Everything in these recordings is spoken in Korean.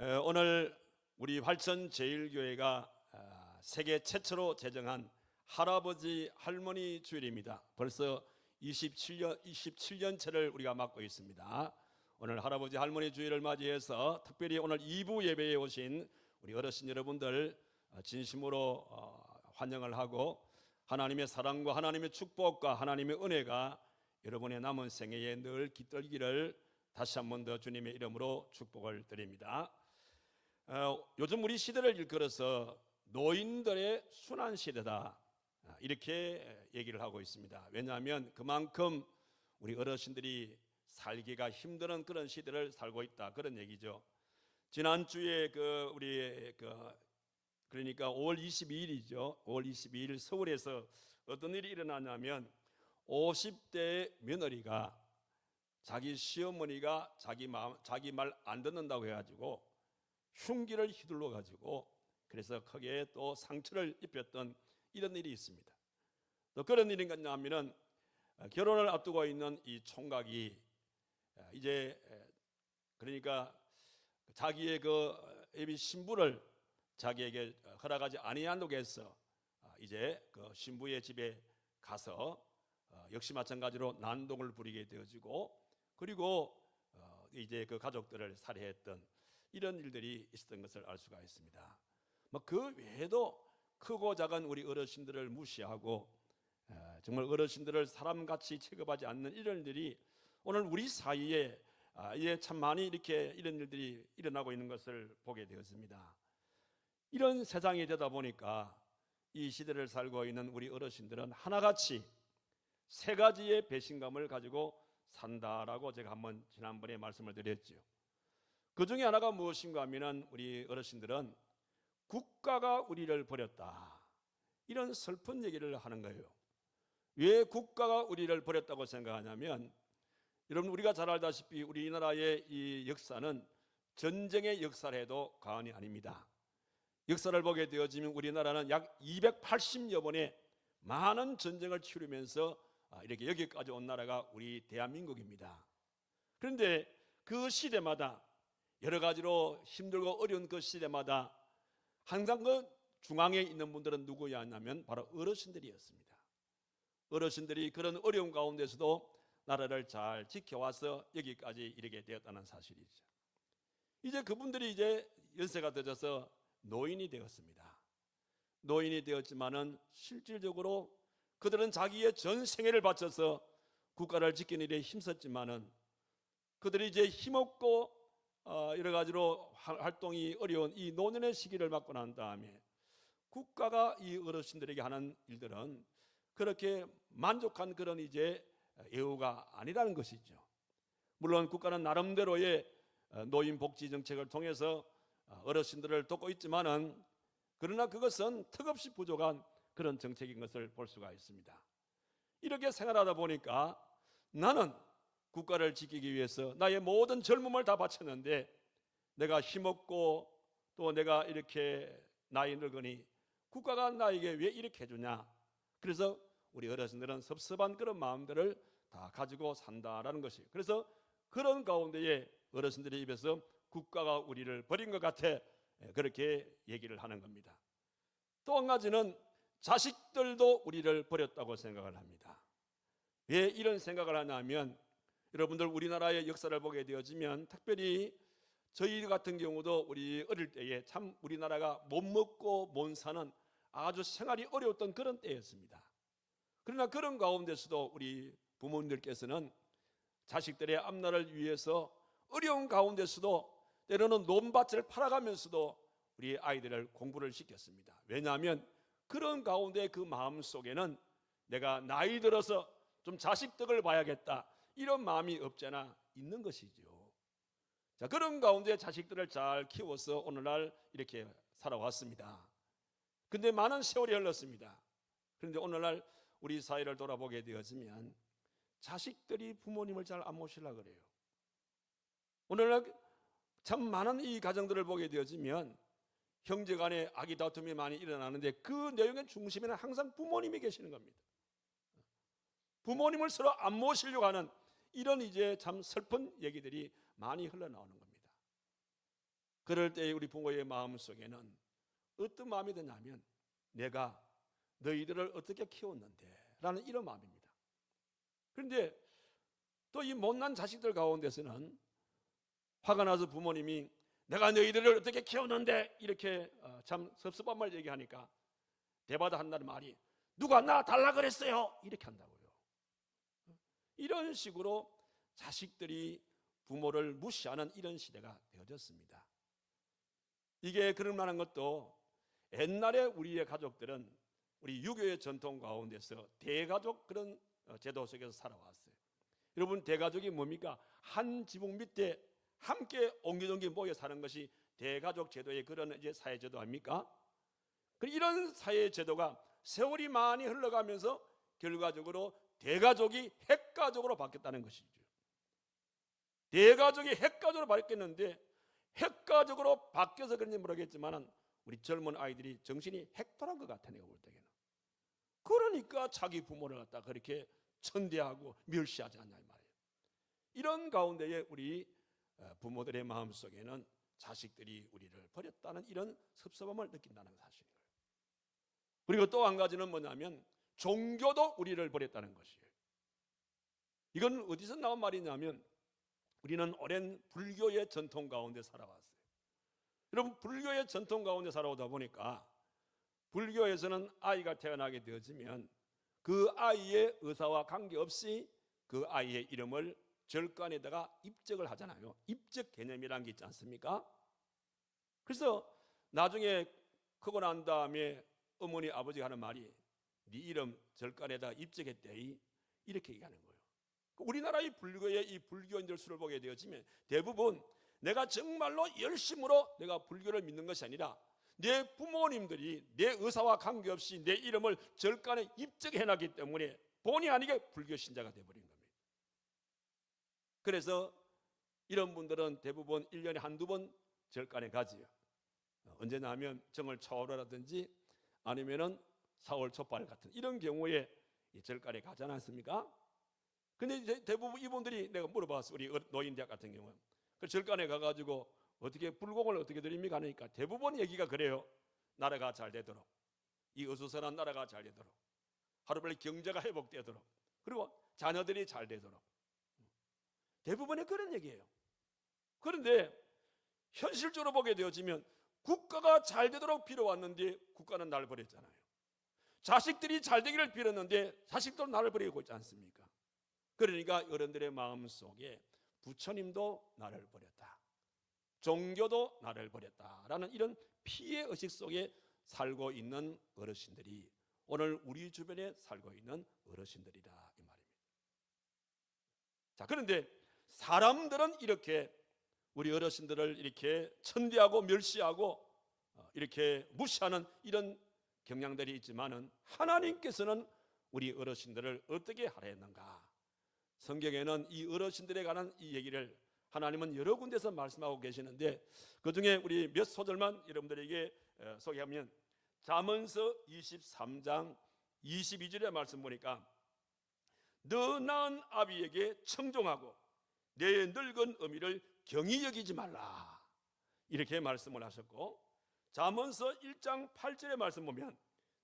오늘 우리 활천제일교회가 세계 최초로 제정한 할아버지 할머니 주일입니다. 벌써 27년째를 우리가 맞고 있습니다. 오늘 할아버지 할머니 주일을 맞이해서 특별히 오늘 2부 예배에 오신 우리 어르신 여러분들 진심으로 환영을 하고, 하나님의 사랑과 하나님의 축복과 하나님의 은혜가 여러분의 남은 생애에 늘 깃들기를 다시 한 번 더 주님의 이름으로 축복을 드립니다. 요즘 우리 시대를 일컬어서 노인들의 순환 시대다, 이렇게 얘기를 하고 있습니다. 왜냐하면 그만큼 우리 어르신들이 살기가 힘든 그런 시대를 살고 있다, 그런 얘기죠. 지난주에 그러니까 5월 22일이죠. 5월 22일 서울에서 어떤 일이 일어나냐면 50대 며느리가 자기 시어머니가 자기 말 안 듣는다고 해가지고 흉기를 휘둘러 가지고 그래서 크게 또 상처를 입혔던 이런 일이 있습니다. 또 그런 일이 뭐냐면은 결혼을 앞두고 있는 이 총각이 이제 그러니까 자기의 그 예비 신부를 자기에게 허락하지 아니한다고 해서 이제 그 신부의 집에 가서 역시 마찬가지로 난동을 부리게 되어지고, 그리고 이제 그 가족들을 살해했던 이런 일들이 있었던 것을 알 수가 있습니다. 그 외에도 크고 작은 우리 어르신들을 무시하고 정말 어르신들을 사람같이 취급하지 않는 이런 일들이 오늘 우리 사이에 참 많이 이렇게 이런 일들이 일어나고 있는 것을 보게 되었습니다. 이런 세상이 되다 보니까 이 시대를 살고 있는 우리 어르신들은 하나같이 세 가지의 배신감을 가지고 산다라고 제가 한번 지난번에 말씀을 드렸죠. 그 중에 하나가 무엇인가 하면 우리 어르신들은 국가가 우리를 버렸다, 이런 슬픈 얘기를 하는 거예요. 왜 국가가 우리를 버렸다고 생각하냐면, 여러분 우리가 잘 알다시피 우리나라의 이 역사는 전쟁의 역사를 해도 과언이 아닙니다. 역사를 보게 되어지면 우리나라는 약 280여 번의 많은 전쟁을 치르면서 이렇게 여기까지 온 나라가 우리 대한민국입니다. 그런데 그 시대마다 여러 가지로 힘들고 어려운 그 시대마다 항상 그 중앙에 있는 분들은 누구였냐면 바로 어르신들이었습니다. 어르신들이 그런 어려운 가운데서도 나라를 잘 지켜와서 여기까지 이르게 되었다는 사실이죠. 이제 그분들이 이제 연세가 늦어서 노인이 되었습니다. 노인이 되었지만은 실질적으로 그들은 자기의 전 생애를 바쳐서 국가를 지키는 일에 힘썼지만은 그들이 이제 힘없고 여러 가지로 활동이 어려운 이 노년의 시기를 맞고 난 다음에 국가가 이 어르신들에게 하는 일들은 그렇게 만족한 그런 이제 예우가 아니라는 것이죠. 물론 국가는 나름대로의 노인 복지 정책을 통해서 어르신들을 돕고 있지만은, 그러나 그것은 턱없이 부족한 그런 정책인 것을 볼 수가 있습니다. 이렇게 생활하다 보니까 나는 국가를 지키기 위해서 나의 모든 젊음을 다 바쳤는데 내가 힘없고 또 내가 이렇게 나이 늙으니 국가가 나에게 왜 이렇게 해주냐. 그래서 우리 어르신들은 섭섭한 그런 마음들을 다 가지고 산다라는 것이에요. 그래서 그런 가운데에 어르신들의 입에서 국가가 우리를 버린 것 같아, 그렇게 얘기를 하는 겁니다. 또 한 가지는 자식들도 우리를 버렸다고 생각을 합니다. 왜 이런 생각을 하냐면, 여러분들 우리나라의 역사를 보게 되어지면 특별히 저희 같은 경우도 우리 어릴 때에 참 우리나라가 못 먹고 못 사는 아주 생활이 어려웠던 그런 때였습니다. 그러나 그런 가운데서도 우리 부모님들께서는 자식들의 앞날을 위해서 어려운 가운데서도 때로는 논밭을 팔아가면서도 우리 아이들을 공부를 시켰습니다. 왜냐하면 그런 가운데 그 마음 속에는 내가 나이 들어서 좀 자식 덕을 봐야겠다, 이런 마음이 없잖아 있는 것이죠. 자, 그런 가운데 자식들을 잘 키워서 오늘날 이렇게 살아왔습니다. 근데 많은 세월이 흘렀습니다. 그런데 오늘날 우리 사회를 돌아보게 되어지면 자식들이 부모님을 잘 안 모시려고 그래요. 오늘날 참 많은 이 가정들을 보게 되어지면 형제 간에 아기 다툼이 많이 일어나는데 그 내용의 중심에는 항상 부모님이 계시는 겁니다. 부모님을 서로 안 모시려고 하는 이런 이제 참 슬픈 얘기들이 많이 흘러나오는 겁니다. 그럴 때 우리 부모의 마음 속에는 어떤 마음이 드냐면 내가 너희들을 어떻게 키웠는데 라는 이런 마음입니다. 그런데 또 이 못난 자식들 가운데서는 화가 나서 부모님이 내가 너희들을 어떻게 키웠는데 이렇게 참 섭섭한 말 얘기하니까 대바다 한다는 말이 누가 나 달라 그랬어요 이렇게 한다고요. 이런 식으로 자식들이 부모를 무시하는 이런 시대가 되어졌습니다. 이게 그럴 만한 것도 옛날에 우리의 가족들은 우리 유교의 전통 가운데서 대가족 그런 제도 속에서 살아왔어요. 여러분 대가족이 뭡니까? 한 지붕 밑에 함께 옹기종기 모여 사는 것이 대가족 제도의 그런 이제 사회 제도 아닙니까? 이런 사회 제도가 세월이 많이 흘러가면서 결과적으로 대가족이 핵가족으로 바뀌었다는 것이죠. 대가족이 핵가족으로 바뀌었는데 핵가족으로 바뀌어서 그런지 모르겠지만 우리 젊은 아이들이 정신이 핵돌한 것 같아 내가 볼 때에는. 그러니까 자기 부모를 갖다 그렇게 천대하고 멸시하지 않냐 이 말이에요. 이런 가운데에 우리 부모들의 마음속에는 자식들이 우리를 버렸다는 이런 섭섭함을 느낀다는 사실이에요. 그리고 또 한 가지는 뭐냐면 종교도 우리를 버렸다는 것이에요. 이건 어디서 나온 말이냐면 우리는 오랜 불교의 전통 가운데 살아왔어요. 여러분 불교의 전통 가운데 살아오다 보니까 불교에서는 아이가 태어나게 되어지면 그 아이의 의사와 관계없이 그 아이의 이름을 절간에다가 입적을 하잖아요. 입적 개념이라는 게 있지 않습니까? 그래서 나중에 크고 난 다음에 어머니 아버지가 하는 말이 네 이름 절간에다 입적했대 이렇게 얘기하는 거예요. 우리나라의 불교의 이 불교인들 수를 보게 되어지면 대부분 내가 정말로 열심으로 내가 불교를 믿는 것이 아니라 내 부모님들이 내 의사와 관계없이 내 이름을 절간에 입적해놨기 때문에 본의 아니게 불교 신자가 되어버린 겁니다. 그래서 이런 분들은 대부분 1년에 한두 번 절간에 가지요. 언제나 하면 정월 초월이라든지 아니면은 4월 초발 같은 이런 경우에 절간에 가지 않았습니까? 근데 이제 대부분 이분들이 내가 물어봤어. 우리 노인대학 같은 경우는 그 절간에 가가지고 어떻게 불공을 어떻게 드립니까 하니까 대부분 얘기가 그래요. 나라가 잘 되도록, 이 어수선한 나라가 잘 되도록, 하루빨리 경제가 회복되도록, 그리고 자녀들이 잘 되도록, 대부분의 그런 얘기예요. 그런데 현실적으로 보게 되어지면 국가가 잘 되도록 빌어왔는데 국가는 나를 버렸잖아요. 자식들이 잘 되기를 빌었는데 자식도 나를 버리고 있지 않습니까? 그러니까 어른들의 마음속에 부처님도 나를 버렸다, 종교도 나를 버렸다라는 이런 피해 의식 속에 살고 있는 어르신들이 오늘 우리 주변에 살고 있는 어르신들이다 이 말입니다. 자, 그런데 사람들은 이렇게 우리 어르신들을 이렇게 천대하고 멸시하고 이렇게 무시하는 이런 경향들이 있지만은 하나님께서는 우리 어르신들을 어떻게 하라 했는가? 성경에는 이 어르신들에 관한 이 얘기를 하나님은 여러 군데서 말씀하고 계시는데 그중에 우리 몇 소절만 여러분들에게 소개하면 잠언서 23장 22절의 말씀 보니까 너 낳은 아비에게 청종하고 내 늙은 어미를 경히 여기지 말라 이렇게 말씀을 하셨고 잠언서 1장 8절의 말씀 보면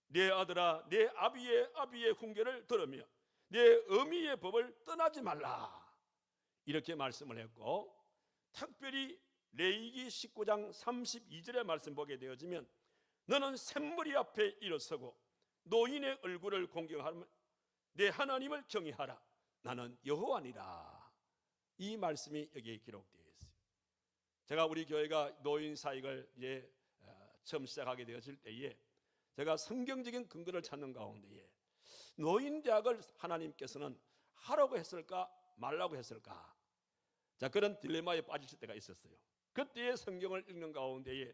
내 아들아 내 아비의 훈계를 들으며 내 어미의 법을 떠나지 말라 이렇게 말씀을 했고 특별히 레위기 19장 32절의 말씀 보게 되어지면 너는 샘머리 앞에 일어서고 노인의 얼굴을 공경하며 내 하나님을 경외하라 나는 여호와니라 이 말씀이 여기에 기록되어 있어요. 제가 우리 교회가 노인 사역을 이제 처음 시작하게 되었을 때에 제가 성경적인 근거를 찾는 가운데에 노인대학을 하나님께서는 하라고 했을까 말라고 했을까 자 그런 딜레마에 빠질 때가 있었어요. 그때의 성경을 읽는 가운데에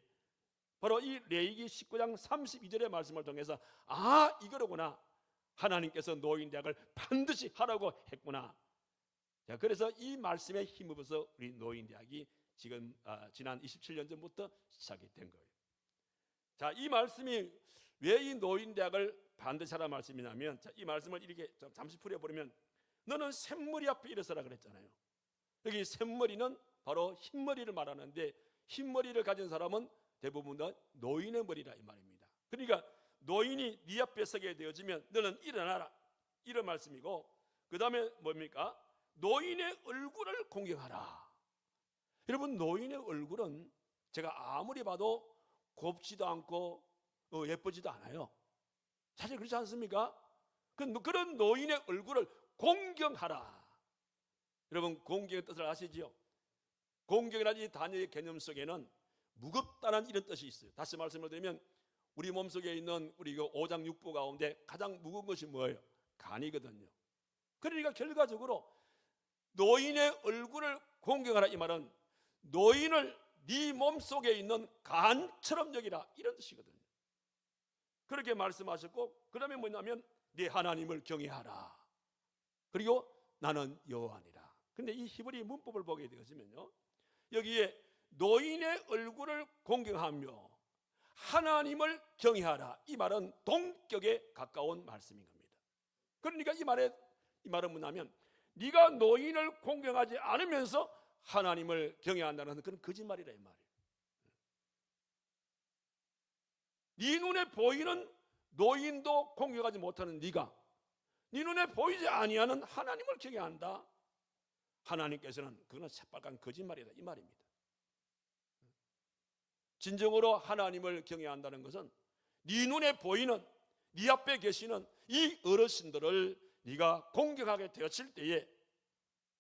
바로 이 레위기 19장 32절의 말씀을 통해서 아 이거로구나 하나님께서 노인대학을 반드시 하라고 했구나. 자 그래서 이 말씀에 힘입어서 우리 노인대학이 지금 지난 27년 전부터 시작이 된 거예요. 자 이 말씀이 왜 이 노인대학을 반드시 하라는 말씀이냐면 자, 이 말씀을 이렇게 잠시 풀어보면 너는 샘머리 앞에 일어서라 그랬잖아요. 여기 샘머리는 바로 흰머리를 말하는데 흰머리를 가진 사람은 대부분 다 노인의 머리라 이 말입니다. 그러니까 노인이 네 앞에 서게 되어지면 너는 일어나라, 이런 말씀이고, 그 다음에 뭡니까? 노인의 얼굴을 공경하라. 여러분, 노인의 얼굴은 제가 아무리 봐도 곱지도 않고 예쁘지도 않아요. 사실 그렇지 않습니까? 그런 노인의 얼굴을 공경하라. 여러분, 공경의 뜻을 아시지요? 공경이라는 이 단어의 개념 속에는 무겁다는 이런 뜻이 있어요. 다시 말씀을 드리면 우리 몸속에 있는 우리 그 오장육부 가운데 가장 무거운 것이 뭐예요? 간이거든요. 그러니까 결과적으로 노인의 얼굴을 공경하라, 이 말은 노인을 네 몸속에 있는 간처럼 여기라, 이런 뜻이거든요. 그렇게 말씀하셨고, 그 다음에 뭐냐면 네 하나님을 경외하라. 그리고 나는 여호와니라. 근데 이 히브리 문법을 보게 되어지면요, 여기에 노인의 얼굴을 공경하며 하나님을 경외하라, 이 말은 동격에 가까운 말씀인 겁니다. 그러니까 이 말은 뭐냐면 네가 노인을 공경하지 않으면서 하나님을 경외한다는 그런 거짓말이라 이 말이에요. 네 눈에 보이는 노인도 공경하지 못하는 네가 네 눈에 보이지 아니하는 하나님을 경외한다. 하나님께서는 그거는 새빨간 거짓말이다, 이 말입니다. 진정으로 하나님을 경외한다는 것은 네 눈에 보이는, 네 앞에 계시는 이 어르신들을 네가 공경하게 되었을 때에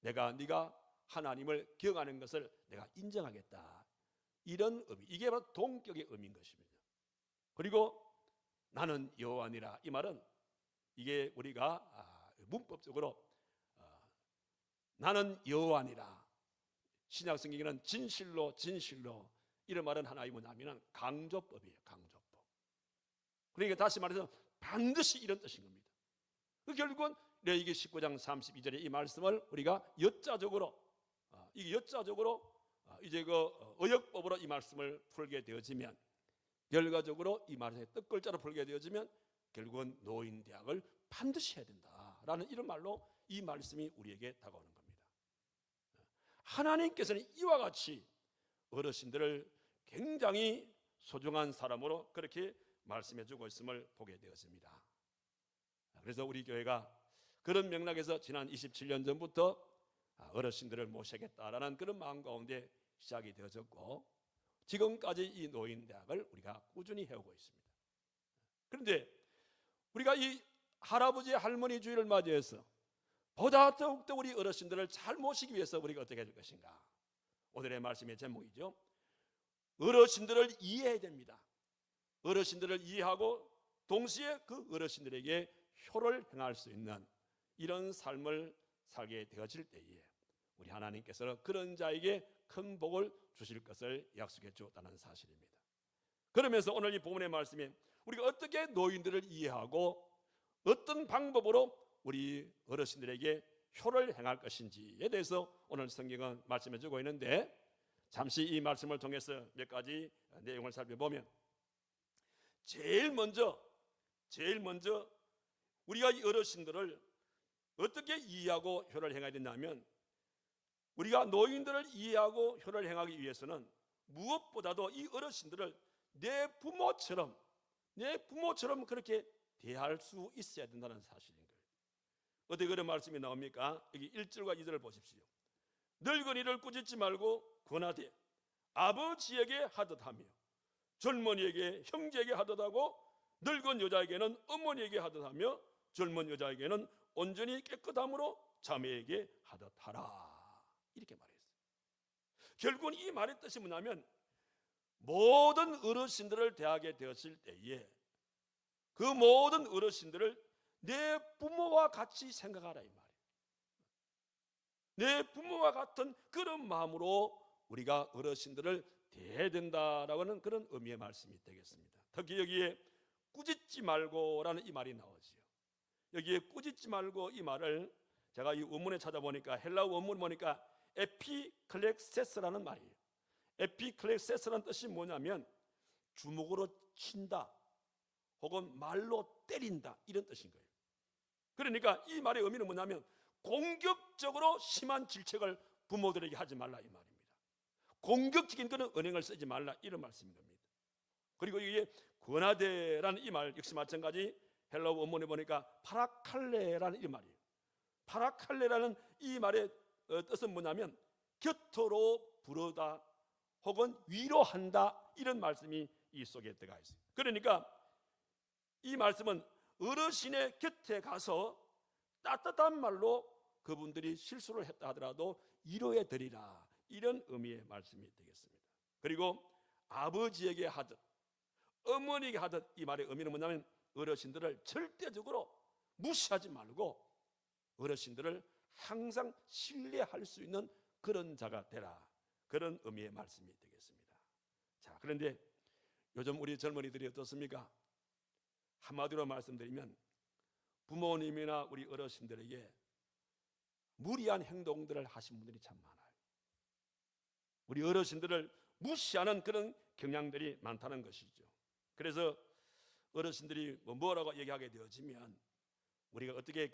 네가 하나님을 경외하는 것을 내가 인정하겠다, 이런 의미, 이게 바로 동격의 의미인 것입니다. 그리고 나는 여호와니라, 이 말은 이게 우리가 문법적으로 나는 여호와니라, 신약 성경에는 진실로 이런 말은 하나의 뭐냐면 강조법이에요. 강조법. 그러니까 다시 말해서 반드시 이런 뜻인 겁니다. 결국은 레위기 19장 32절의 이 말씀을 우리가 여자적으로 이제 그 어역법으로 이 말씀을 풀게 되어지면, 결과적으로 이 말의 뜻글자로 풀게 되어지면 결국은 노인대학을 반드시 해야 된다라는 이런 말로 이 말씀이 우리에게 다가오는 겁니다. 하나님께서는 이와 같이 어르신들을 굉장히 소중한 사람으로 그렇게 말씀해주고 있음을 보게 되었습니다. 그래서 우리 교회가 그런 맥락에서 지난 27년 전부터 어르신들을 모시겠다라는 그런 마음 가운데 시작이 되어졌고, 지금까지 이 노인대학을 우리가 꾸준히 해오고 있습니다. 그런데 우리가 이 할아버지 할머니 주일을 맞이해서 보다 더욱더 우리 어르신들을 잘 모시기 위해서 우리가 어떻게 해줄 것인가? 오늘의 말씀의 제목이죠. 어르신들을 이해해야 됩니다. 어르신들을 이해하고 동시에 그 어르신들에게 효를 행할 수 있는 이런 삶을 살게 되어질 때에 우리 하나님께서 그런 자에게 큰 복을 주실 것을 약속해 주었다는 사실입니다. 그러면서 오늘 이 본문의 말씀에 우리가 어떻게 노인들을 이해하고 어떤 방법으로 우리 어르신들에게 효를 행할 것인지에 대해서 오늘 성경은 말씀해 주고 있는데, 잠시 이 말씀을 통해서 몇 가지 내용을 살펴보면, 제일 먼저 우리가 이 어르신들을 어떻게 이해하고 효를 행해야 되냐면, 우리가 노인들을 이해하고 효를 행하기 위해서는 무엇보다도 이 어르신들을 내 부모처럼 그렇게 대할 수 있어야 된다는 사실인 거예요. 어떻게 그런 말씀이 나옵니까? 여기 1절과 2절을 보십시오. 늙은이를 꾸짖지 말고 권하되 아버지에게 하듯 하며 젊은이에게 형제에게 하듯 하고 늙은 여자에게는 어머니에게 하듯 하며 젊은 여자에게는 온전히 깨끗함으로 자매에게 하듯 하라, 이렇게 말했어요. 결국은 이 말의 뜻이 뭐냐면 모든 어르신들을 대하게 되었을 때에 그 모든 어르신들을 내 부모와 같이 생각하라, 이 말이에요. 내 부모와 같은 그런 마음으로 우리가 어르신들을 대해야 된다라고 하는 그런 의미의 말씀이 되겠습니다. 특히 여기에 꾸짖지 말고라는 이 말이 나오죠. 여기에 꾸짖지 말고 이 말을 제가 이 원문에 찾아보니까, 헬라어 원문 보니까 에피클렉세스라는 말이에요. 에피클렉세스라는 뜻이 뭐냐면 주먹으로 친다 혹은 말로 때린다, 이런 뜻인 거예요. 그러니까 이 말의 의미는 뭐냐면 공격적으로 심한 질책을 부모들에게 하지 말라, 이 말입니다. 공격적인 그런 언행을 쓰지 말라, 이런 말씀인 겁니다. 그리고 이게 권하되라는 이 말 역시 마찬가지 헬라어 원문에 보니까 파라칼레라는 이 말이에요. 파라칼레라는 이 말의 뜻은 뭐냐면 곁으로 부르다 혹은 위로한다, 이런 말씀이 이 속에 들어가 있어요. 그러니까 이 말씀은 어르신의 곁에 가서 따뜻한 말로 그분들이 실수를 했다 하더라도 위로해 드리라, 이런 의미의 말씀이 되겠습니다. 그리고 아버지에게 하듯 어머니에게 하듯, 이 말의 의미는 뭐냐면 어르신들을 절대적으로 무시하지 말고 어르신들을 항상 신뢰할 수 있는 그런 자가 되라, 그런 의미의 말씀이 되겠습니다. 자, 그런데 요즘 우리 젊은이들이 어떻습니까? 한마디로 말씀드리면 부모님이나 우리 어르신들에게 무리한 행동들을 하신 분들이 참 많아요. 우리 어르신들을 무시하는 그런 경향들이 많다는 것이죠. 그래서 어르신들이 뭐라고 얘기하게 되어지면 우리가 어떻게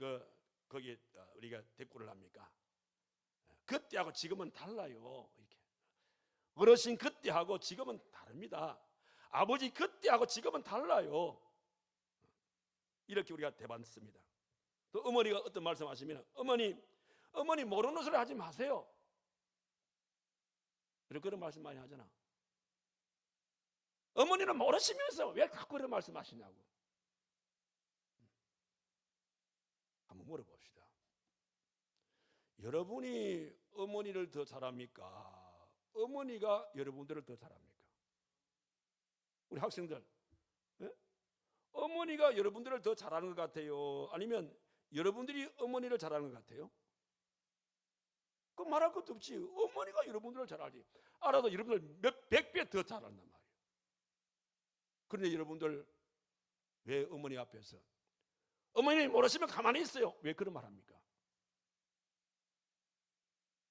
거기에 우리가 대꾸를 합니까? 그때하고 지금은 달라요. 이렇게 어르신 그때하고 지금은 다릅니다. 아버지 그때하고 지금은 달라요. 이렇게 우리가 대받습니다. 또 어머니가 어떤 말씀하시면 어머니 모르는 소리 하지 마세요. 이런 그런 말씀 많이 하잖아. 어머니는 모르시면서 왜 자꾸 그런 말씀하시냐고. 한번 물어봅시다. 여러분이 어머니를 더 잘합니까? 어머니가 여러분들을 더 잘합니까? 우리 학생들, 예? 어머니가 여러분들을 더 잘하는 것 같아요? 아니면 여러분들이 어머니를 잘하는 것 같아요? 그 말할 것도 없지. 어머니가 여러분들을 잘하지. 알아도 여러분들 백 배 더 잘한단 말이에요. 그런데 여러분들 왜 어머니 앞에서 어머니 모르시면 가만히 있어요, 왜 그런 말 합니까?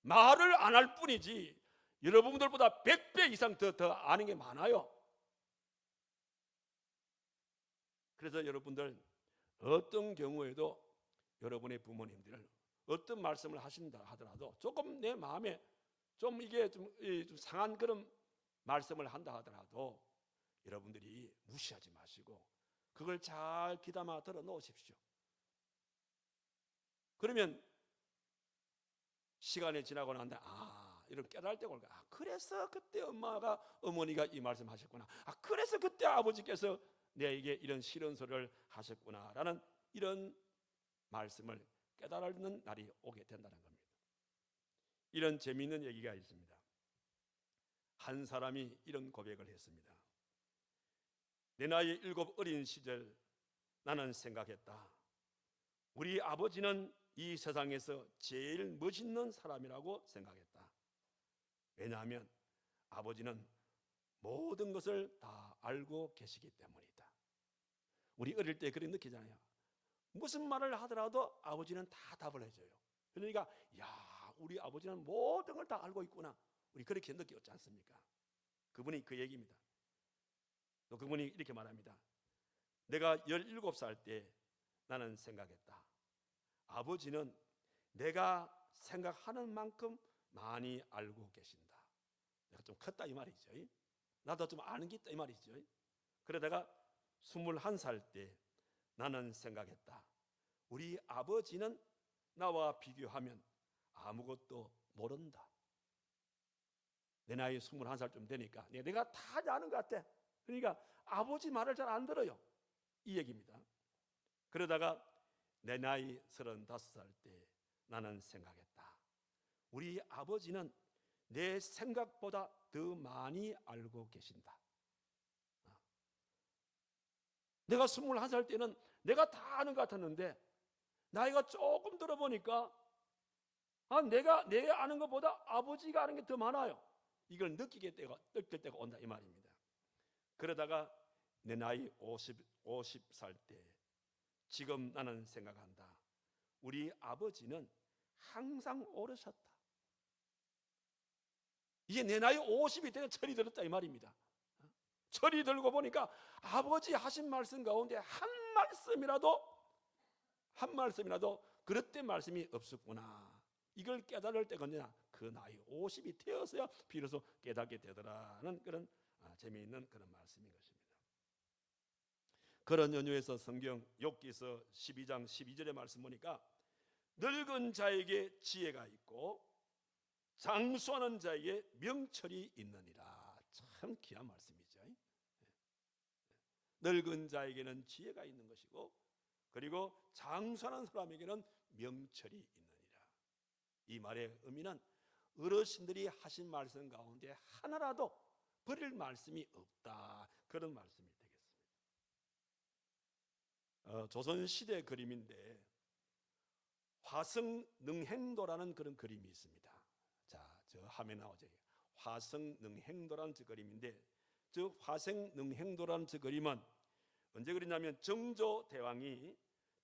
말을 안 할 뿐이지 여러분들보다 100배 이상 더 아는 게 많아요. 그래서 여러분들 어떤 경우에도 여러분의 부모님들을 어떤 말씀을 하신다 하더라도 조금 내 마음에 좀 이게 좀 상한 그런 말씀을 한다 하더라도 여러분들이 무시하지 마시고 그걸 잘 귀담아 들어 놓으십시오. 그러면 시간이 지나고 난 다음에 이런 깨달을 때가 올까? 그래서 그때 어머니가 이 말씀 하셨구나. 그래서 그때 아버지께서 내게 이런 싫은 소리를 하셨구나라는 이런 말씀을 깨달는 날이 오게 된다는 겁니다. 이런 재미있는 얘기가 있습니다. 한 사람이 이런 고백을 했습니다. 내 나이 7 어린 시절 나는 생각했다. 우리 아버지는 이 세상에서 제일 멋있는 사람이라고 생각했다. 왜냐하면 아버지는 모든 것을 다 알고 계시기 때문이다. 우리 어릴 때 그렇게 느끼잖아요. 무슨 말을 하더라도 아버지는 다 답을 해줘요. 그러니까 우리 아버지는 모든 걸 다 알고 있구나. 우리 그렇게 느꼈지 않습니까? 그분이 그 얘기입니다. 또 그분이 이렇게 말합니다. 내가 17살 때 나는 생각했다. 아버지는 내가 생각하는 만큼 많이 알고 계신다. 내가 좀 컸다 이 말이죠. 나도 좀 아는 게 있다 이 말이죠. 그러다가 21살 때 나는 생각했다. 우리 아버지는 나와 비교하면 아무것도 모른다. 내 나이 21살쯤 되니까 내가 다 아는 것 같아. 그러니까 아버지 말을 잘 안 들어요. 이 얘기입니다. 그러다가 내 나이 35살 때 나는 생각했다. 우리 아버지는 내 생각보다 더 많이 알고 계신다. 내가 21살 때는 내가 다 아는 것 같았는데 나이가 조금 들어보니까 내가 아는 것보다 아버지가 아는 게 더 많아요. 이걸 느낄 때가 온다 이 말입니다. 그러다가 내 나이 50살 때 지금 나는 생각한다. 우리 아버지는 항상 오르셨다. 이게 내 나이 50이 되는 철이 들었다 이 말입니다. 철이 들고 보니까 아버지 하신 말씀 가운데 한 말씀이라도 그릇된 말씀이 없었구나. 이걸 깨달을 때가 언제나 그 나이 50이 되어서야 비로소 깨닫게 되더라는 그런 재미있는 그런 말씀인 것입니다. 그런 연유에서 성경 욥기서 12장 12절의 말씀 보니까 늙은 자에게 지혜가 있고 장수하는 자에게 명철이 있느니라. 참 귀한 말씀이죠. 늙은 자에게는 지혜가 있는 것이고, 그리고 장수하는 사람에게는 명철이 있느니라. 이 말의 의미는 어르신들이 하신 말씀 가운데 하나라도 버릴 말씀이 없다, 그런 말씀이 되겠습니다. 조선시대 그림인데 화성능행도라는 그런 그림이 있습니다. 자, 저 화면에 나오죠. 화성능행도라는 저 그림인데, 저 화성능행도라는 저 그림은 언제 그리냐면 정조대왕이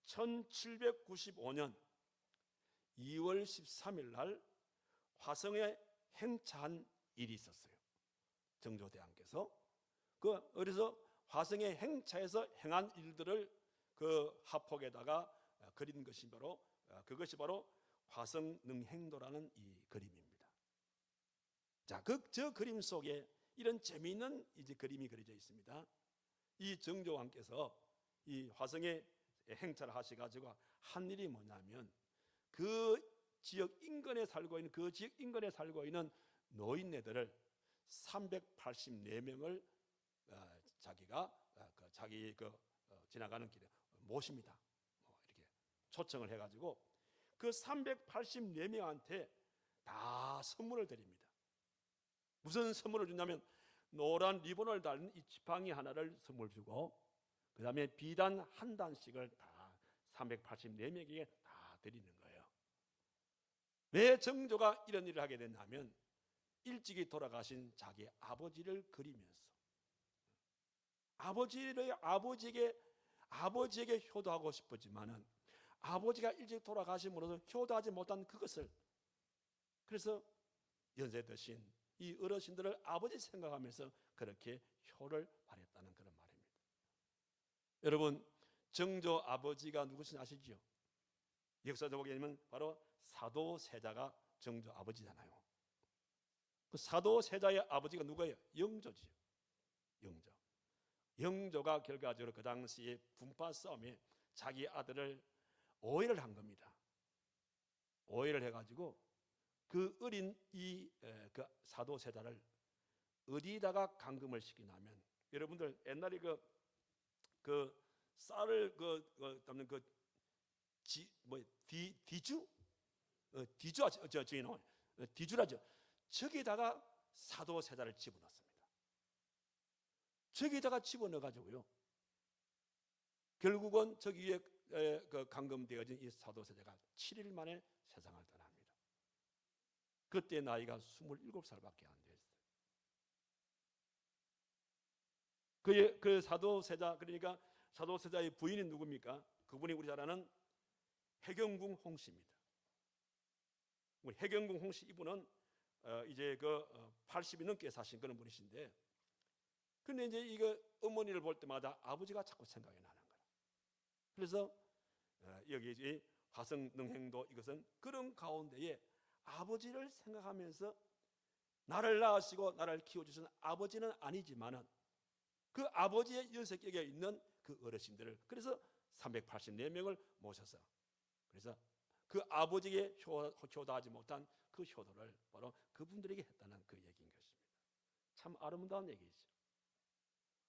1795년 2월 13일 날 화성에 행차한 일이 있었어요. 정조대왕께서 그래서 화성에 행차해서 행한 일들을 그 화폭에다가 그린 것이 바로 그것이 바로 화성능행도라는 이 그림입니다. 자, 저 그림 속에 이런 재미있는 이제 그림이 그려져 있습니다. 이 정조왕께서 이 화성에 행차를 하셔가지고 한 일이 뭐냐면, 그 지역 인근에 살고 있는 노인네들을 384명을 자기가 자기 지나가는 길에 모십니다. 이렇게 초청을 해가지고 그 384명한테 다 선물을 드립니다. 무슨 선물을 주냐면 노란 리본을 달린 이 지팡이 하나를 선물 주고, 그 다음에 비단 한 단씩을 다 384명에게 다 드리는 거예요. 왜 정조가 이런 일을 하게 됐냐면, 일찍이 돌아가신 자기 아버지를 그리면서 아버지에게 효도하고 싶었지만은 아버지가 일찍 돌아가심으로써 효도하지 못한 그것을, 그래서 연세 드신 이 어르신들을 아버지 생각하면서 그렇게 효를 발했다는 그런 말입니다. 여러분, 정조 아버지가 누구신지 아시죠? 역사적으로 보게 되면 바로 사도세자가 정조 아버지잖아요. 그 사도세자의 아버지가 누구예요? 영조지요. 영조가 결과적으로 그 당시에 분파 싸움에 자기 아들을 오해를 한 겁니다. 오해를 해가지고 그 어린 그 사도세자를 어디다가 감금을 시키냐면, 여러분들 옛날에 그 쌀을 담는 디주라죠. 저기다가 사도세자를 집어넣습니다. 저기다가 집어넣어가지고요, 결국은 저기에 감금되어진 이 사도세자가 7일 만에 세상을 떠납니다. 그때 나이가 27살밖에 안 됐어요. 그 사도세자, 그러니까 사도세자의 부인이 누굽니까? 그분이 우리 잘 아는 해경궁 홍씨입니다. 우리 해경궁 홍씨, 이분은 이제 80이 넘게 사신 그런 분이신데, 근데 이제 이거 어머니를 볼 때마다 아버지가 자꾸 생각이 나는 거예요. 그래서 여기 화성능행도, 이것은 그런 가운데에 아버지를 생각하면서 나를 낳으시고 나를 키워주신 아버지는 아니지만은 그 아버지의 연세격에 있는 그 어르신들을, 그래서 384명을 모셔서, 그래서 그 아버지에게 효도하지 못한 그 효도를 바로 그분들에게 했다는 그 얘기인 것입니다. 참 아름다운 얘기죠.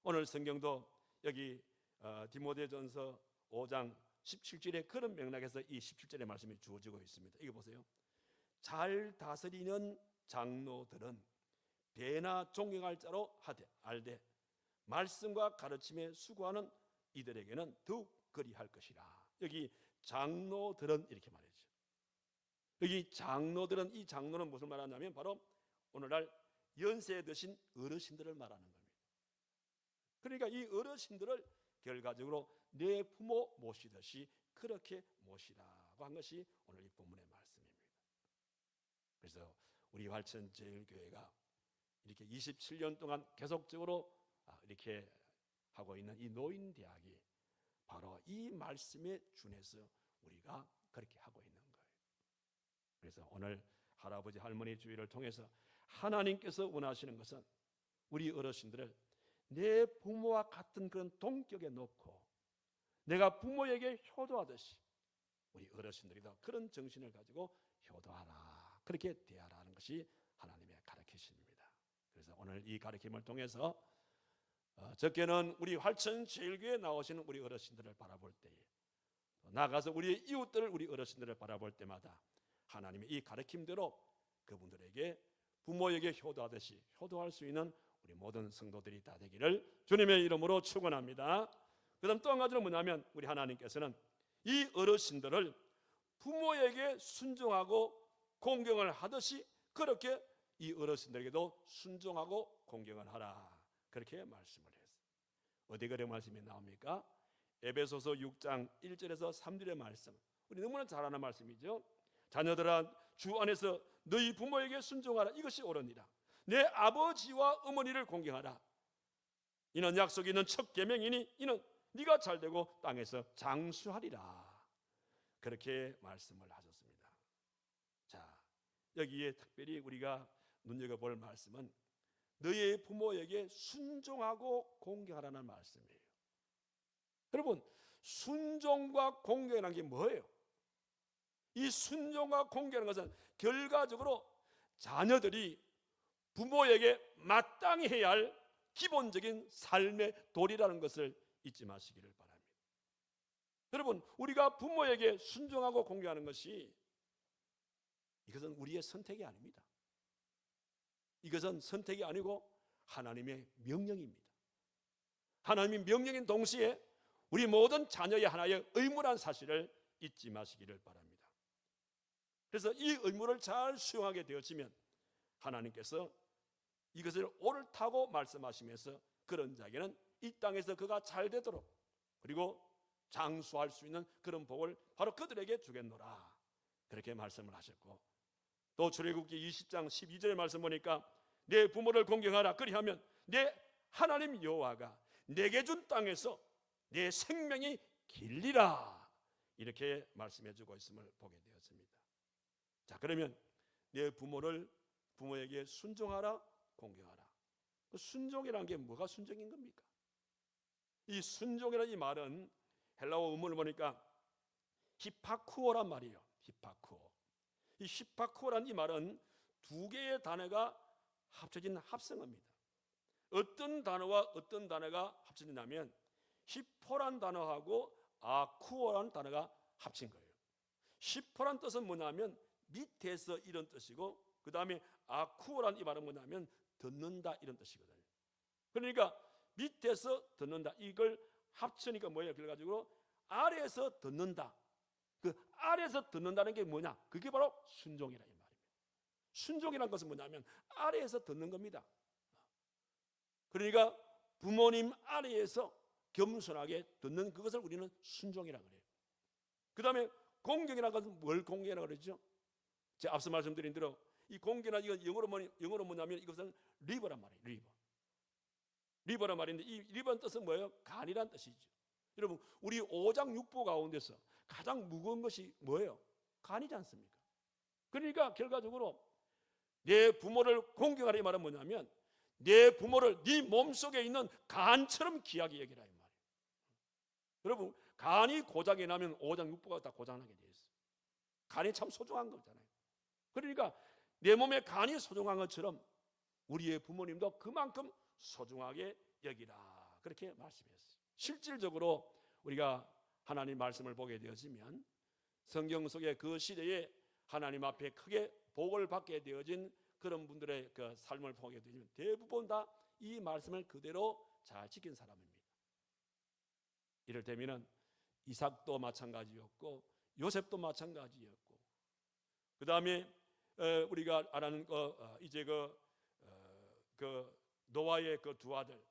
오늘 성경도 여기 디모데전서 5장 17절에 그런 맥락에서 이 17절의 말씀이 주어지고 있습니다. 이거 보세요. 잘 다스리는 장로들은 배나 존경할 자로 알되 말씀과 가르침에 수고하는 이들에게는 더욱 그리할 것이라. 여기 장로들은 이렇게 말했죠. 여기 장로들은, 이 장로는 무슨 말하냐면 바로 오늘날 연세 드신 어르신들을 말하는 겁니다. 그러니까 이 어르신들을 결과적으로 내 부모 모시듯이 그렇게 모시라고 한 것이 오늘 이 본문의 말씀입니다. 그래서 우리 활천제일교회가 이렇게 27년 동안 계속적으로 이렇게 하고 있는 이 노인대학이 바로 이 말씀에 준해서 우리가 그렇게 하고 있는 거예요. 그래서 오늘 할아버지 할머니 주위를 통해서 하나님께서 원하시는 것은 우리 어르신들을 내 부모와 같은 그런 동격에 놓고 내가 부모에게 효도하듯이 우리 어르신들이도 그런 정신을 가지고 효도하라, 그렇게 대하라는 것이 하나님의 가르치심입니다. 그래서 오늘 이 가르침을 통해서 적게는 우리 활천제일교회에 나오시는 우리 어르신들을 바라볼 때에, 나가서 우리의 이웃들을, 우리 어르신들을 바라볼 때마다 하나님의 이 가르침대로 그분들에게 부모에게 효도하듯이 효도할 수 있는 우리 모든 성도들이 다 되기를 주님의 이름으로 축원합니다. 그 다음 또 한 가지는 뭐냐면, 우리 하나님께서는 이 어르신들을 부모에게 순종하고 공경을 하듯이 그렇게 이 어르신들에게도 순종하고 공경을 하라, 그렇게 말씀을 했어요. 어디 그런 말씀이 나옵니까? 에베소서 6장 1절에서 3절의 말씀, 우리 너무나 잘 아는 말씀이죠. 자녀들아 주 안에서 너희 부모에게 순종하라, 이것이 옳으니라. 내 아버지와 어머니를 공경하라. 이는 약속이 있는 첫 계명이니 이는 네가 잘되고 땅에서 장수하리라, 그렇게 말씀을 하셨습니다. 자, 여기에 특별히 우리가 눈여겨볼 말씀은 너의 부모에게 순종하고 공경하라는 말씀이에요. 여러분, 순종과 공경이라는 게 뭐예요? 이 순종과 공경하는 것은 결과적으로 자녀들이 부모에게 마땅히 해야 할 기본적인 삶의 도리라는 것을 잊지 마시기를 바랍니다. 여러분, 우리가 부모에게 순종하고 공경하는 것이, 이것은 우리의 선택이 아닙니다. 이것은 선택이 아니고 하나님의 명령입니다. 하나님의 명령인 동시에 우리 모든 자녀의 하나의 의무란 사실을 잊지 마시기를 바랍니다. 그래서 이 의무를 잘 수용하게 되어지면 하나님께서 이것을 옳다고 말씀하시면서 그런 자에게는 이 땅에서 그가 잘 되도록, 그리고 장수할 수 있는 그런 복을 바로 그들에게 주겠노라, 그렇게 말씀을 하셨고, 또 출애굽기 20장 12절의 말씀 보니까 내 부모를 공경하라, 그리하면 내 하나님 여호와가 내게 준 땅에서 내 생명이 길리라, 이렇게 말씀해 주고 있음을 보게 되었습니다. 자, 그러면 내 부모에게 순종하라, 공경하라. 그 순종이라는 게 뭐가 순종인 겁니까? 이 순종이라는 이 말은 헬라어 원문을 보니까 히파쿠오란 말이에요. 히파쿠오. 이 히파쿠오란 이 말은 두 개의 단어가 합쳐진 합성어입니다. 어떤 단어와 어떤 단어가 합쳐진다면 히포란 단어하고 아쿠오란 단어가 합친 거예요. 히포란 뜻은 뭐냐면 밑에서 이런 뜻이고, 그 다음에 아쿠오란 이 말은 뭐냐면 듣는다, 이런 뜻이거든요. 그러니까 밑에서 듣는다, 이걸 합치니까 뭐예요? 그래가지고 아래에서 듣는다. 그 아래에서 듣는다는 게 뭐냐? 그게 바로 순종이라 이 말입니다. 순종이라는 것은 뭐냐면 아래에서 듣는 겁니다. 그러니까 부모님 아래에서 겸손하게 듣는 그것을 우리는 순종이라고 그래요. 그 다음에 공경이라는 것은 뭘 공경이라고 그러죠? 제가 앞서 말씀드린 대로 이 공경이나 이건 영어로 뭐냐면 이것은 리버란 말이에요. 리버란 말인데 이 리버는 뜻은 뭐예요? 간이란 뜻이죠. 여러분, 우리 오장육부 가운데서 가장 무거운 것이 뭐예요? 간이지 않습니까? 그러니까 결과적으로 내 부모를 공경하라 이 말은 뭐냐면 내 부모를 네 몸속에 있는 간처럼 귀하게 여기라 이 말이에요. 여러분, 간이 고장이 나면 오장육부가 다 고장나게 돼 있어요. 간이 참 소중한 거잖아요. 그러니까 내 몸에 간이 소중한 것처럼 우리의 부모님도 그만큼 소중하게 여기라, 그렇게 말씀했어요. 실질적으로 우리가 하나님 말씀을 보게 되어지면 성경 속의 그 시대에 하나님 앞에 크게 복을 받게 되어진 그런 분들의 그 삶을 보게 되면 대부분 다 이 말씀을 그대로 잘 지킨 사람입니다. 이를테면 이삭도 마찬가지였고 요셉도 마찬가지였고, 그 다음에 우리가 아는 이제 그 노아의 그 두 아들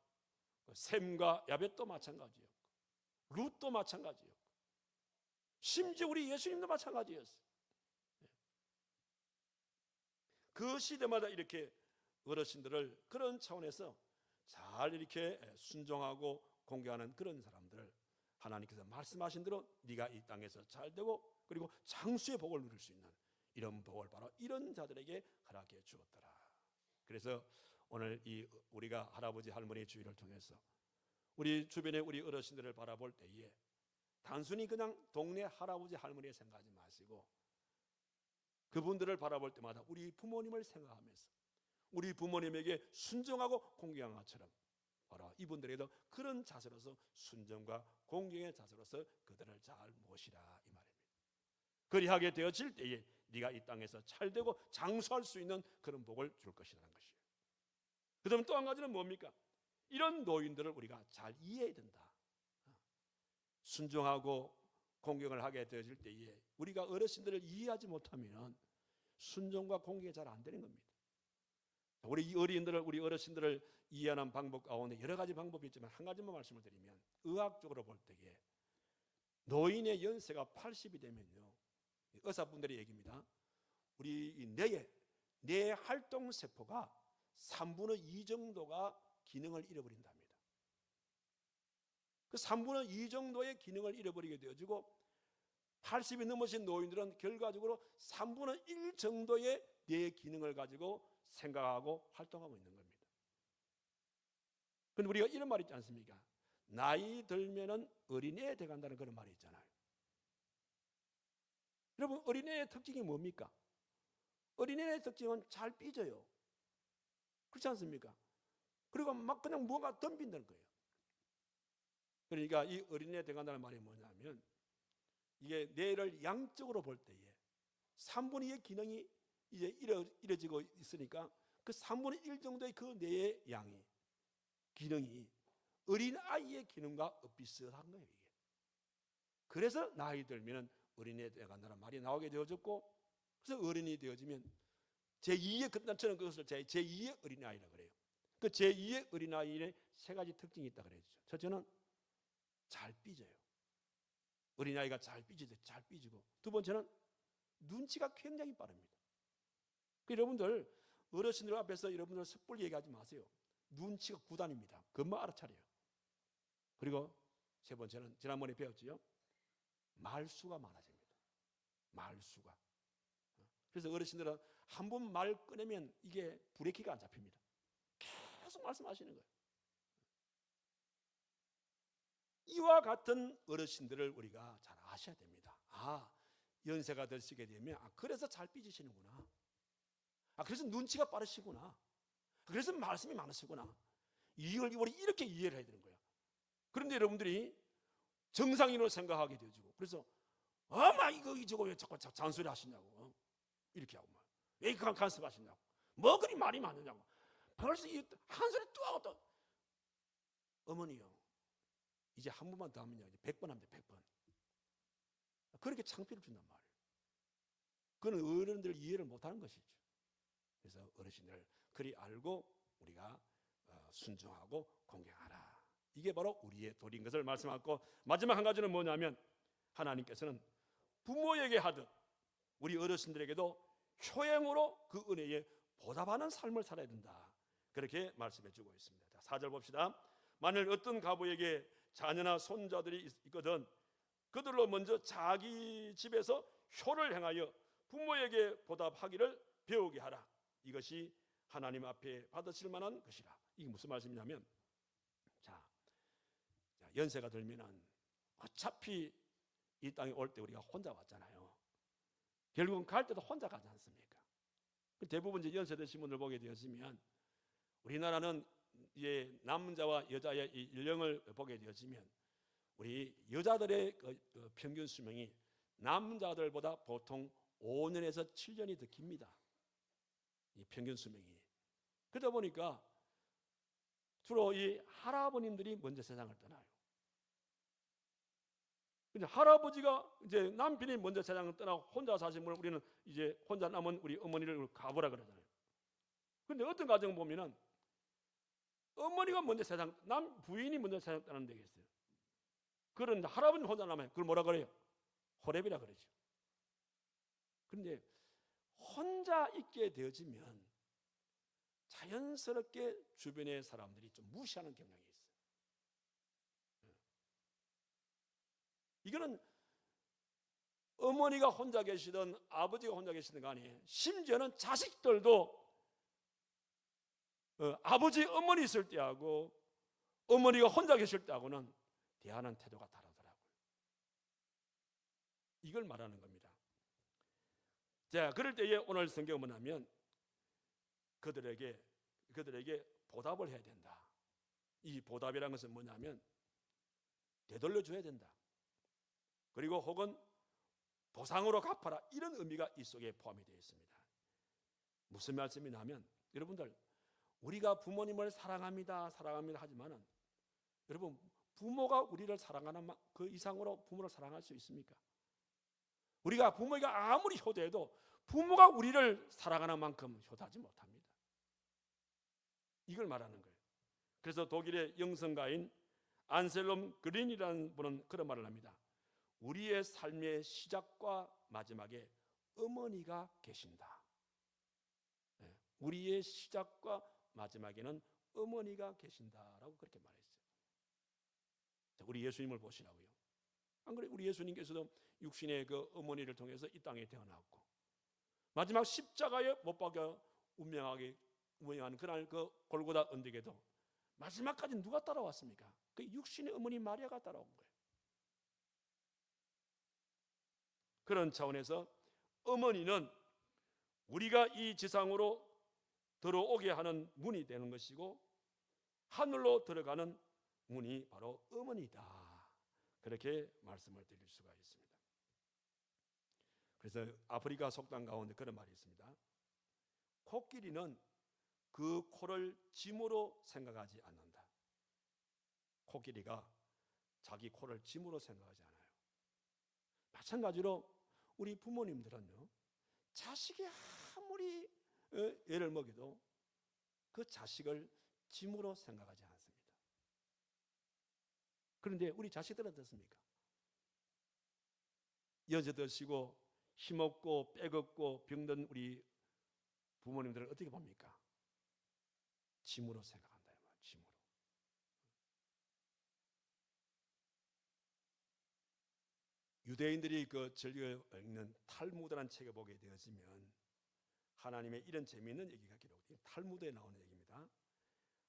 셈과 야벳도 마찬가지였고, 룻도 마찬가지였고, 심지어 우리 예수님도 마찬가지였어요. 그 시대마다 이렇게 어르신들을 그런 차원에서 잘 이렇게 순종하고 공경하는 그런 사람들을 하나님께서 말씀하신 대로 네가 이 땅에서 잘 되고 그리고 장수의 복을 누릴 수 있는 이런 복을 바로 이런 자들에게 허락해 주었더라. 그래서 오늘 우리가 할아버지 할머니 주의를 통해서 우리 주변에 우리 어르신들을 바라볼 때에 단순히 그냥 동네 할아버지 할머니를 생각하지 마시고 그분들을 바라볼 때마다 우리 부모님을 생각하면서 우리 부모님에게 순종하고 공경한 것처럼 바로 이분들에게도 그런 자세로서 순종과 공경의 자세로서 그들을 잘 모시라 이 말입니다. 그리하게 되어질 때에 네가 이 땅에서 잘되고 장수할 수 있는 그런 복을 줄 것이라는 것이에요. 그다음 또 한 가지는 뭡니까? 이런 노인들을 우리가 잘 이해해야 된다. 순종하고 공경을 하게 되어질 때에 우리가 어르신들을 이해하지 못하면 순종과 공경이 잘 안 되는 겁니다. 우리 어린이들을, 우리 어르신들을 이해하는 방법 가운데 여러 가지 방법이 있지만 한 가지만 말씀을 드리면 의학적으로 볼 때에 노인의 연세가 80이 되면요, 의사분들의 얘기입니다. 우리 뇌 활동 세포가 3분의 2 정도가 기능을 잃어버린답니다. 그 3분의 2 정도의 기능을 잃어버리게 되어지고 80이 넘으신 노인들은 결과적으로 3분의 1 정도의 뇌 기능을 가지고 생각하고 활동하고 있는 겁니다. 그런데 우리가 이런 말 있지 않습니까? 나이 들면은 어린애 돼간다는 그런 말이 있잖아요. 여러분, 어린애의 특징이 뭡니까? 어린애의 특징은 잘 삐져요. 그렇지 않습니까? 그리고 막 그냥 뭐가 덤빈다는 거예요. 그러니까 이 어린애 돼간다는 말이 뭐냐면 이게 뇌를 양적으로 볼 때에 3분의 2의 기능이 이제 잃어지고 있으니까 그 3분의 1 정도의 그 뇌의 양이 기능이 어린 아이의 기능과 비슷한 거예요. 이게. 그래서 나이 들면 어린애 돼간다는 말이 나오게 되어졌고, 그래서 어른이 되어지면 제2의 끝난처럼 그것을 제2의 어린아이라고 그래요. 그 제2의 어린아이의 세 가지 특징이 있다 그랬죠. 첫째는 잘 삐져요. 어린아이가 잘 삐지고, 두 번째는 눈치가 굉장히 빠릅니다. 여러분들 어르신들 앞에서 여러분들 섣불리 얘기하지 마세요. 눈치가 구단입니다. 금방 알아차려요. 그리고 세 번째는 지난번에 배웠지요. 말수가 많아집니다. 말수가. 그래서 어르신들은 한 번 말 꺼내면 이게 브레이크가 안 잡힙니다. 계속 말씀하시는 거예요. 이와 같은 어르신들을 우리가 잘 아셔야 됩니다. 연세가 드시게 되면 그래서 잘 삐지시는구나. 그래서 눈치가 빠르시구나. 그래서 말씀이 많으시구나. 이걸 우리 이렇게 이해를 해야 되는 거야. 그런데 여러분들이 정상인으로 생각하게 되어지고, 그래서 이거 왜 자꾸 잔소리 하시냐고, 이렇게 하고 왜 간섭하시냐고, 뭐 그리 말이 많으냐고, 벌써 한 소리 또 하고 또. 어머니요, 이제 한 번만 더 하면요, 이제 100번 하면 돼, 100번. 그렇게 창피를 준단 말이에요. 그건 어른들 이해를 못하는 것이죠. 그래서 어르신들 그리 알고 우리가 순종하고 공경하라. 이게 바로 우리의 도리인 것을 말씀하고, 마지막 한 가지는 뭐냐면 하나님께서는 부모에게 하듯 우리 어르신들에게도 효행으로 그 은혜에 보답하는 삶을 살아야 된다. 그렇게 말씀해 주고 있습니다. 자, 4절 봅시다. 만일 어떤 가부에게 자녀나 손자들이 있거든 그들로 먼저 자기 집에서 효를 행하여 부모에게 보답하기를 배우게 하라. 이것이 하나님 앞에 받으실 만한 것이라. 이게 무슨 말씀이냐면, 자, 연세가 들면은 어차피 이 땅에 올 때 우리가 혼자 왔잖아요. 결국은 갈 때도 혼자 가지 않습니까? 대부분 이제 연세 드신 분들 보게 되었으면, 우리나라는 이제 남자와 여자의 이 연령을 보게 되었으면 우리 여자들의 그 평균 수명이 남자들보다 보통 5년에서 7년이 더 깁니다. 이 평균 수명이. 그러다 보니까 주로 이 할아버님들이 먼저 세상을 떠나요. 근데 할아버지가 이제 남편이 먼저 세상을 떠나고 혼자 사신 분을 우리는 이제 혼자 남은 우리 어머니를 가부라 그러잖아요. 근데 어떤 가정 보면은 어머니가 먼저 남 부인이 먼저 세상 떠나는 데가 있어요. 그런데 할아버지는 혼자 남아요. 그걸 뭐라 그래요? 호랩이라 그러죠. 그런데 혼자 있게 되어지면 자연스럽게 주변의 사람들이 좀 무시하는 경향이 있어요. 이거는 어머니가 혼자 계시든 아버지가 혼자 계시든 간에 심지어는 자식들도 아버지 어머니 있을 때하고 어머니가 혼자 계실 때하고는 대하는 태도가 다르더라고요. 이걸 말하는 겁니다. 자, 그럴 때에 오늘 성경은 뭐냐면 그들에게 보답을 해야 된다. 이 보답이라는 것은 뭐냐면 되돌려 줘야 된다. 그리고 혹은 보상으로 갚아라, 이런 의미가 이 속에 포함이 되어 있습니다. 무슨 말씀이냐면 여러분들, 우리가 부모님을 사랑합니다 하지만은 여러분, 부모가 우리를 사랑하는 그 이상으로 부모를 사랑할 수 있습니까? 우리가 부모가 아무리 효도해도 부모가 우리를 사랑하는 만큼 효도하지 못합니다. 이걸 말하는 거예요. 그래서 독일의 영성가인 안셀롬 그린이라는 분은 그런 말을 합니다. 우리의 삶의 시작과 마지막에 어머니가 계신다. 우리의 시작과 마지막에는 어머니가 계신다라고 그렇게 말했어요. 우리 예수님을 보시라고요. 안 그래? 우리 예수님께서도 육신의 그 어머니를 통해서 이 땅에 태어났고 마지막 십자가에 못 박혀 운명하는 그날 그 골고다 언덕에도 마지막까지 누가 따라왔습니까? 그 육신의 어머니 마리아가 따라온 거예요. 그런 차원에서 어머니는 우리가 이 지상으로 들어오게 하는 문이 되는 것이고 하늘로 들어가는 문이 바로 어머니다. 그렇게 말씀을 드릴 수가 있습니다. 그래서 아프리카 속담 가운데 그런 말이 있습니다. 코끼리는 그 코를 짐으로 생각하지 않는다. 코끼리가 자기 코를 짐으로 생각하지 않아요. 마찬가지로 우리 부모님들은요, 자식이 아무리 애를 먹여도 그 자식을 짐으로 생각하지 않습니다. 그런데 우리 자식들은 어떻습니까? 여져드시고 힘없고 빼겁고 병든 우리 부모님들은 어떻게 봅니까? 짐으로 생각한다. 짐으로. 유대인들이 그 즐겨 읽는 탈무드라는 책을 보게 되어지면 하나님의 이런 재미있는 얘기가 기록돼요. 탈무드에 나오는 얘기입니다.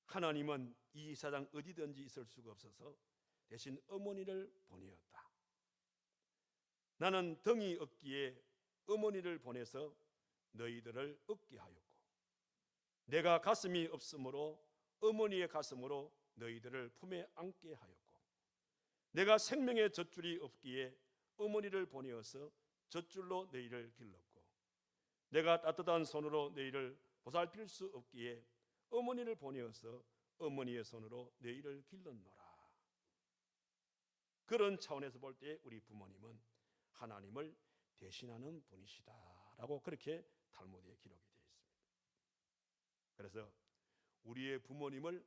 하나님은 이 세상 어디든지 있을 수가 없어서 대신 어머니를 보내었다. 나는 덩이 없기에 어머니를 보내서 너희들을 얻게 하였고 내가 가슴이 없으므로 어머니의 가슴으로 너희들을 품에 안게 하였고 내가 생명의 젖줄이 없기에 어머니를 보내어서 젖줄로 너희를 길렀고 내가 따뜻한 손으로 너희를 보살필 수 없기에 어머니를 보내어서 어머니의 손으로 너희를 길렀노라. 그런 차원에서 볼 때 우리 부모님은 하나님을 대신하는 분이시다라고 그렇게 탈무드에 기록이 되어 있습니다. 그래서 우리의 부모님을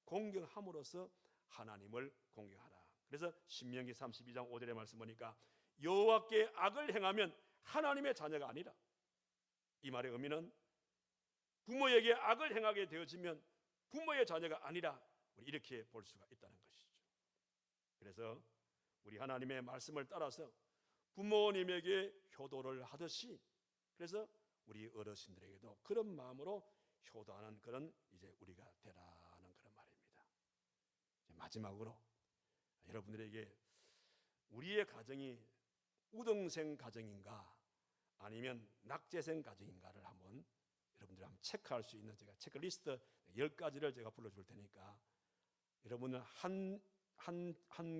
공경함으로써 하나님을 공경하라. 그래서 신명기 32장 5절의 말씀 보니까 여호와께 악을 행하면 하나님의 자녀가 아니라, 이 말의 의미는 부모에게 악을 행하게 되어지면 부모의 자녀가 아니라 우리 이렇게 볼 수가 있다는 것이죠. 그래서 우리 하나님의 말씀을 따라서 부모님에게 효도를 하듯이 그래서 우리 어르신들에게도 그런 마음으로 효도하는 그런 이제 우리가 되라는 그런 말입니다. 마지막으로 여러분들에게 우리의 가정이 우등생 가정인가 아니면 낙제생 가정인가를 한번 여러분들 한번 체크할 수 있는 제가 체크리스트 10가지를 제가 불러줄 테니까 여러분은 한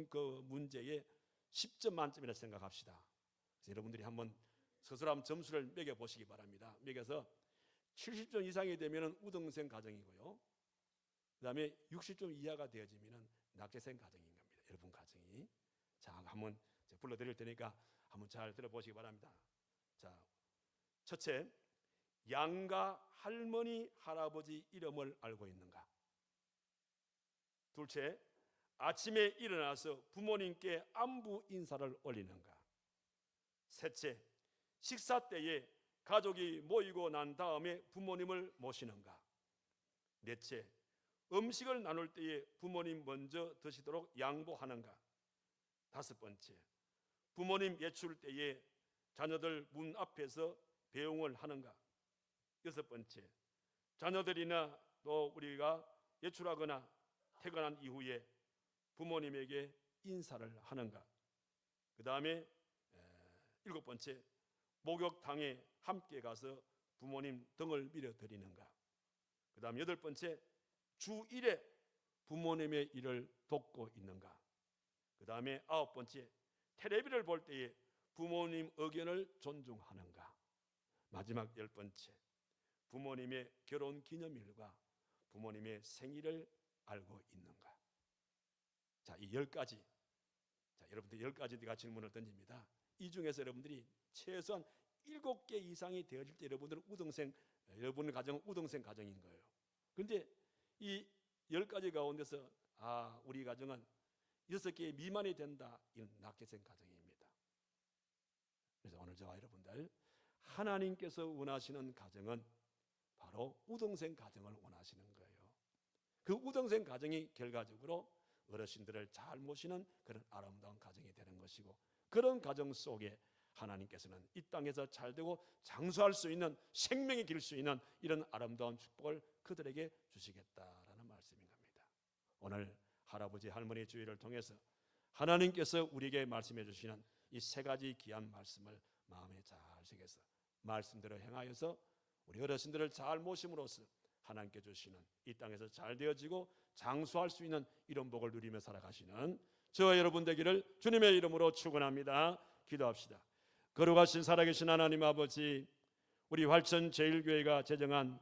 그 문제에 10점 만점이라 생각합시다. 그래서 여러분들이 한번 스스로 한번 점수를 매겨 보시기 바랍니다. 매겨서 70점 이상이 되면 우등생 가정이고요. 그 다음에 60점 이하가 되어지면 낙제생 가정인 겁니다. 여러분 가정이. 자, 한번 불러드릴 테니까 한번 잘 들어보시기 바랍니다. 자, 첫째, 양가 할머니 할아버지 이름을 알고 있는가? 둘째, 아침에 일어나서 부모님께 안부 인사를 올리는가? 셋째, 식사 때에 가족이 모이고 난 다음에 부모님을 모시는가? 넷째, 음식을 나눌 때에 부모님 먼저 드시도록 양보하는가? 다섯 번째, 부모님 외출 때에 자녀들 문 앞에서 배웅을 하는가? 6번째, 자녀들이나 또 우리가 외출하거나 퇴근한 이후에 부모님에게 인사를 하는가? 그 다음에 7번째, 목욕탕에 함께 가서 부모님 등을 밀어드리는가? 그 다음 8번째, 주 1회 부모님의 일을 돕고 있는가? 그 다음에 9번째, 텔레비를 볼 때에 부모님 의견을 존중하는가? 마지막 10번째, 부모님의 결혼 기념일과 부모님의 생일을 알고 있는가? 자, 이 10가지. 자, 여러분들 10가지 제가 질문을 던집니다. 이 중에서 여러분들이 최소한 7개 이상이 되어질 때 여러분들은 여러분의 가정은 우등생 가정인 거예요. 그런데 이 10가지 가운데서 우리 가정은 6개 미만이 된다. 이건 낙계생 가정입니다. 그래서 오늘 저와 여러분들, 하나님께서 원하시는 가정은 바로 우등생 가정을 원하시는 거예요. 그 우등생 가정이 결과적으로 어르신들을 잘 모시는 그런 아름다운 가정이 되는 것이고, 그런 가정 속에 하나님께서는 이 땅에서 잘되고 장수할 수 있는, 생명이 길 수 있는 이런 아름다운 축복을 그들에게 주시겠다라는 말씀인 겁니다. 오늘 할아버지 할머니 주의를 통해서 하나님께서 우리에게 말씀해 주시는 이 3가지 귀한 말씀을 마음에 잘 새겨서 말씀대로 행하여서 우리 어르신들을 잘 모심으로써 하나님께 주시는 이 땅에서 잘 되어지고 장수할 수 있는 이런 복을 누리며 살아가시는 저와 여러분 되기를 주님의 이름으로 축원합니다. 기도합시다. 거룩하신 살아계신 하나님 아버지, 우리 활천 제일교회가 제정한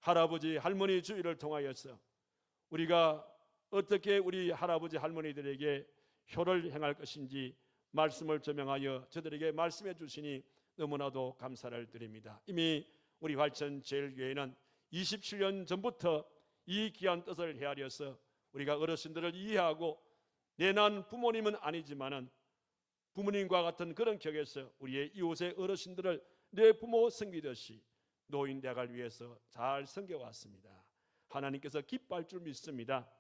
할아버지 할머니 주의를 통하여서 우리가 어떻게 우리 할아버지 할머니들에게 효를 행할 것인지 말씀을 조명하여 저들에게 말씀해 주시니 너무나도 감사를 드립니다. 이미 우리 활천 제일교회는 27년 전부터 이 귀한 뜻을 헤아려서 우리가 어르신들을 이해하고 내난 부모님은 아니지만은 부모님과 같은 그런 격에서 우리의 이웃의 어르신들을 내 부모 섬기듯이 노인대학을 위해서 잘 섬겨왔습니다. 하나님께서 기뻐할 줄 믿습니다.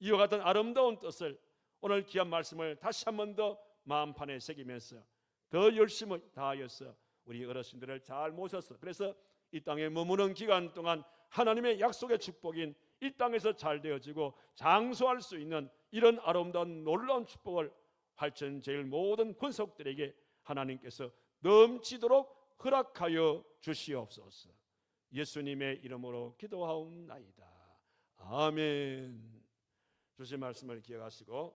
이와 같은 아름다운 뜻을 오늘 귀한 말씀을 다시 한 번 더 마음판에 새기면서 더 열심히 다하여서 우리 어르신들을 잘 모셔서, 그래서 이 땅에 머무는 기간 동안 하나님의 약속의 축복인 이 땅에서 잘 되어지고 장수할 수 있는 이런 아름다운 놀라운 축복을 활천 제일 모든 권속들에게 하나님께서 넘치도록 허락하여 주시옵소서. 예수님의 이름으로 기도하옵나이다. 아멘. 주신 말씀을 기억하시고